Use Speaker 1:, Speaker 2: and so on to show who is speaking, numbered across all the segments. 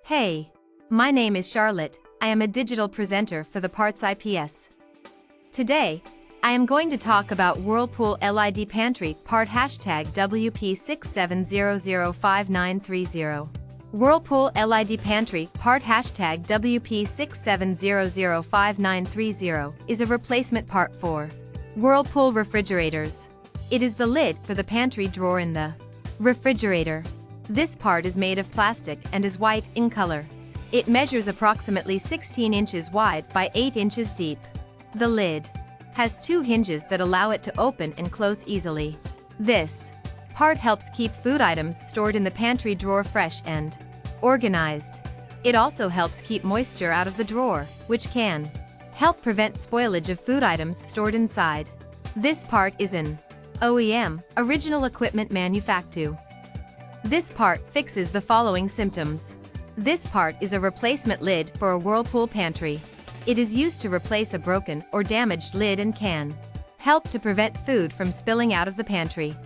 Speaker 1: Hey, my name is Charlotte. I am a digital presenter for the PartsIPS. Today, I am going to talk about Whirlpool LID-PANTRY part #WP67005930. Whirlpool LID-PANTRY part #WP67005930 is a replacement part for Whirlpool refrigerators. It is the lid for the pantry drawer in the refrigerator. This part is made of plastic and is white in color. It measures approximately 16 inches wide by 8 inches deep. The lid has 2 hinges that allow it to open and close easily. This part helps keep food items stored in the pantry drawer fresh and organized. It also helps keep moisture out of the drawer, which can help prevent spoilage of food items stored inside. This part is an OEM, original equipment manufacturer. This part fixes the following symptoms. This part is a replacement lid for a Whirlpool pantry. It is used to replace a broken or damaged lid and can help to prevent food from spilling out of the pantry.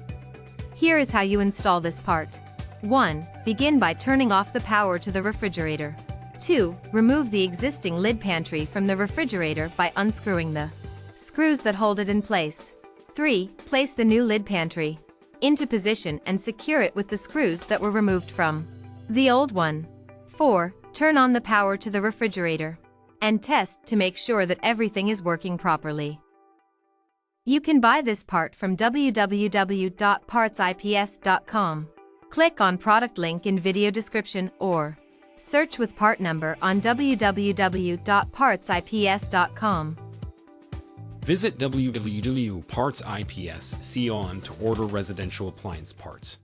Speaker 1: Here is how you install this part. 1. Begin by turning off the power to the refrigerator. 2. Remove the existing lid pantry from the refrigerator by unscrewing the screws that hold it in place. 3. Place the new lid pantry into position and secure it with the screws that were removed from the old one. 4. Turn on the power to the refrigerator and test to make sure that everything is working properly. You can buy this part from www.partsips.com. Click on product link in video description or search with part number on www.partsips.com.
Speaker 2: Visit www.partsips.com to order residential appliance parts.